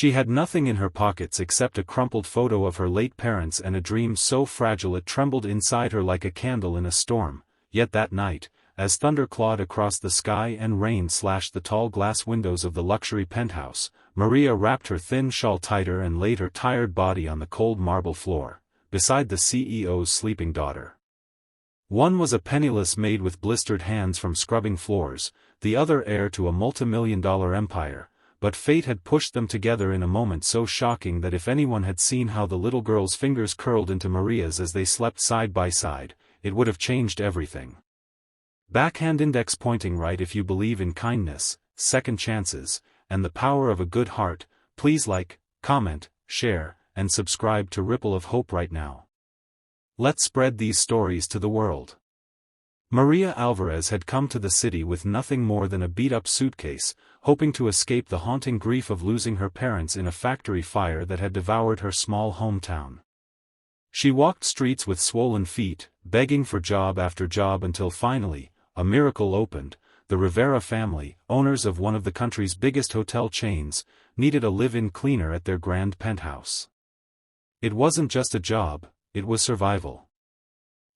She had nothing in her pockets except a crumpled photo of her late parents and a dream so fragile it trembled inside her like a candle in a storm. Yet that night, as thunder clawed across the sky and rain slashed the tall glass windows of the luxury penthouse, Maria wrapped her thin shawl tighter and laid her tired body on the cold marble floor, beside the CEO's sleeping daughter. One was a penniless maid with blistered hands from scrubbing floors, the other heir to a multimillion-dollar empire, but fate had pushed them together in a moment so shocking that if anyone had seen how the little girl's fingers curled into Maria's as they slept side by side, it would have changed everything. Backhand index pointing right. If you believe in kindness, second chances, and the power of a good heart, please like, comment, share, and subscribe to Ripple of Hope right now. Let's spread these stories to the world. Maria Alvarez had come to the city with nothing more than a beat-up suitcase, hoping to escape the haunting grief of losing her parents in a factory fire that had devoured her small hometown. She walked streets with swollen feet, begging for job after job until finally, a miracle opened. The Rivera family, owners of one of the country's biggest hotel chains, needed a live-in cleaner at their grand penthouse. It wasn't just a job, it was survival.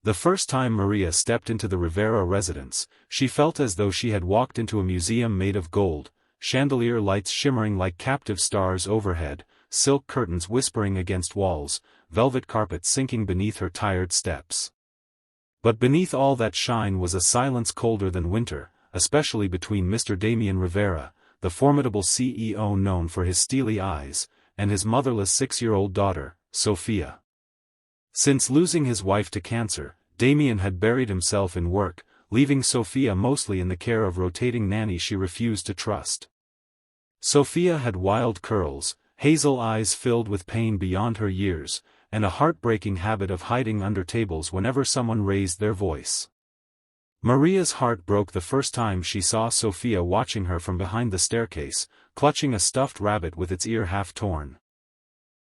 The first time Maria stepped into the Rivera residence, she felt as though she had walked into a museum made of gold, chandelier lights shimmering like captive stars overhead, silk curtains whispering against walls, velvet carpet sinking beneath her tired steps. But beneath all that shine was a silence colder than winter, especially between Mr. Damien Rivera, the formidable CEO known for his steely eyes, and his motherless 6-year-old daughter, Sophia. Since losing his wife to cancer, Damien had buried himself in work, leaving Sophia mostly in the care of rotating nanny she refused to trust. Sophia had wild curls, hazel eyes filled with pain beyond her years, and a heartbreaking habit of hiding under tables whenever someone raised their voice. Maria's heart broke the first time she saw Sophia watching her from behind the staircase, clutching a stuffed rabbit with its ear half torn.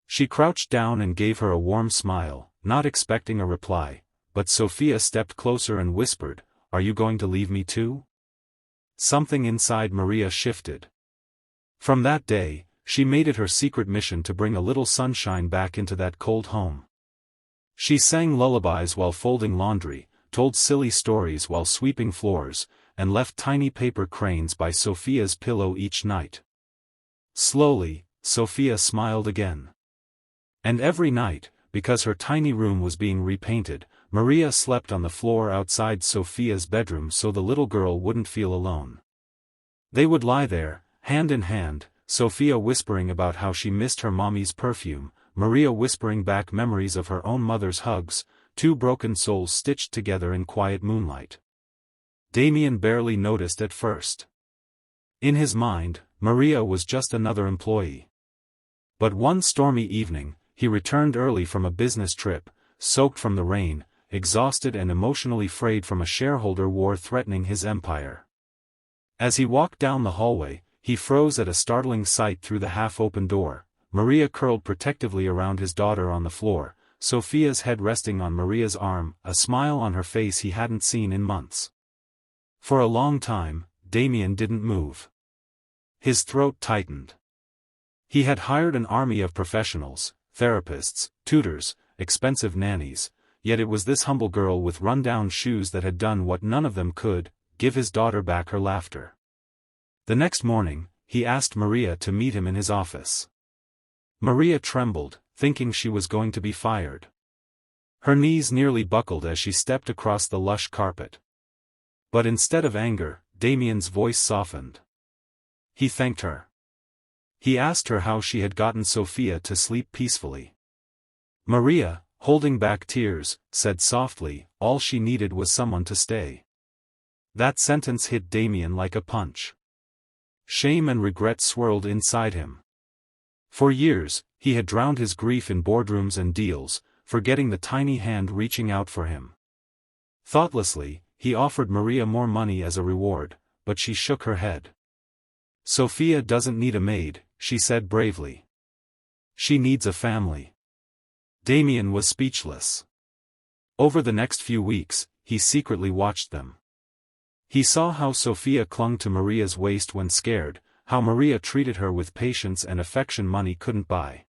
She crouched down and gave her a warm smile, not expecting a reply, but Sophia stepped closer and whispered, "Are you going to leave me too?" Something inside Maria shifted. From that day, she made it her secret mission to bring a little sunshine back into that cold home. She sang lullabies while folding laundry, told silly stories while sweeping floors, and left tiny paper cranes by Sophia's pillow each night. Slowly, Sophia smiled again. And every night, because her tiny room was being repainted, Maria slept on the floor outside Sophia's bedroom so the little girl wouldn't feel alone. They would lie there, hand in hand, Sophia whispering about how she missed her mommy's perfume, Maria whispering back memories of her own mother's hugs, two broken souls stitched together in quiet moonlight. Damien barely noticed at first. In his mind, Maria was just another employee. But one stormy evening, he returned early from a business trip, soaked from the rain, exhausted and emotionally frayed from a shareholder war threatening his empire. As he walked down the hallway, he froze at a startling sight through the half-open door. Maria curled protectively around his daughter on the floor, Sophia's head resting on Maria's arm, a smile on her face he hadn't seen in months. For a long time, Damien didn't move. His throat tightened. He had hired an army of professionals, therapists, tutors, expensive nannies, yet it was this humble girl with run-down shoes that had done what none of them could, give his daughter back her laughter. The next morning, he asked Maria to meet him in his office. Maria trembled, thinking she was going to be fired. Her knees nearly buckled as she stepped across the lush carpet. But instead of anger, Damien's voice softened. He thanked her. He asked her how she had gotten Sophia to sleep peacefully. Maria, holding back tears, said softly, all she needed was someone to stay. That sentence hit Damien like a punch. Shame and regret swirled inside him. For years, he had drowned his grief in boardrooms and deals, forgetting the tiny hand reaching out for him. Thoughtlessly, he offered Maria more money as a reward, but she shook her head. Sophia doesn't need a maid, she said bravely. She needs a family. Damien was speechless. Over the next few weeks, he secretly watched them. He saw how Sophia clung to Maria's waist when scared, how Maria treated her with patience and affection money couldn't buy.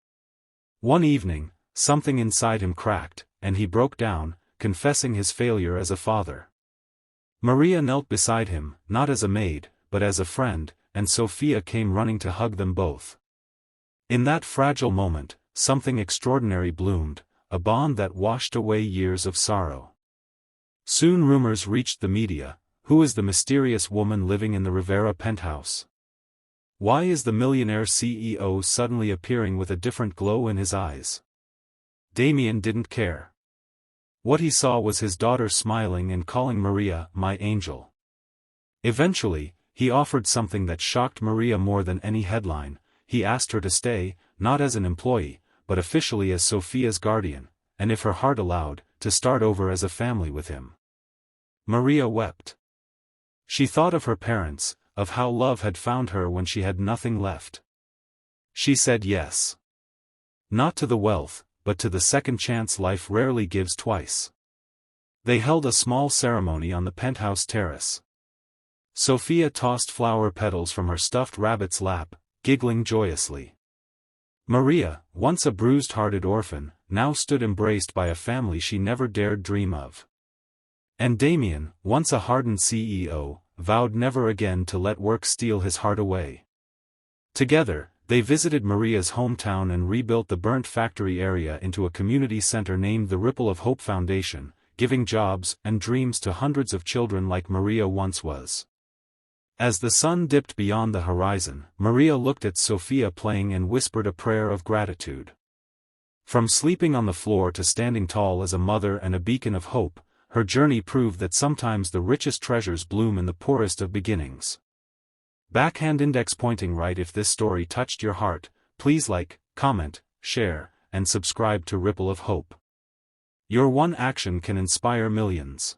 One evening, something inside him cracked, and he broke down, confessing his failure as a father. Maria knelt beside him, not as a maid, but as a friend, and Sophia came running to hug them both. In that fragile moment, something extraordinary bloomed, a bond that washed away years of sorrow. Soon rumors reached the media. Who is the mysterious woman living in the Rivera penthouse? Why is the millionaire CEO suddenly appearing with a different glow in his eyes? Damien didn't care. What he saw was his daughter smiling and calling Maria, "my angel." Eventually, he offered something that shocked Maria more than any headline. He asked her to stay, not as an employee, but officially as Sophia's guardian, and if her heart allowed, to start over as a family with him. Maria wept. She thought of her parents, of how love had found her when she had nothing left. She said yes. Not to the wealth, but to the second chance life rarely gives twice. They held a small ceremony on the penthouse terrace. Sophia tossed flower petals from her stuffed rabbit's lap, giggling joyously. Maria, once a bruised-hearted orphan, now stood embraced by a family she never dared dream of. And Damien, once a hardened CEO, vowed never again to let work steal his heart away. Together, they visited Maria's hometown and rebuilt the burnt factory area into a community center named the Ripple of Hope Foundation, giving jobs and dreams to hundreds of children like Maria once was. As the sun dipped beyond the horizon, Maria looked at Sophia playing and whispered a prayer of gratitude. From sleeping on the floor to standing tall as a mother and a beacon of hope, her journey proved that sometimes the richest treasures bloom in the poorest of beginnings. Backhand index pointing right. If this story touched your heart, please like, comment, share, and subscribe to Ripple of Hope. Your one action can inspire millions.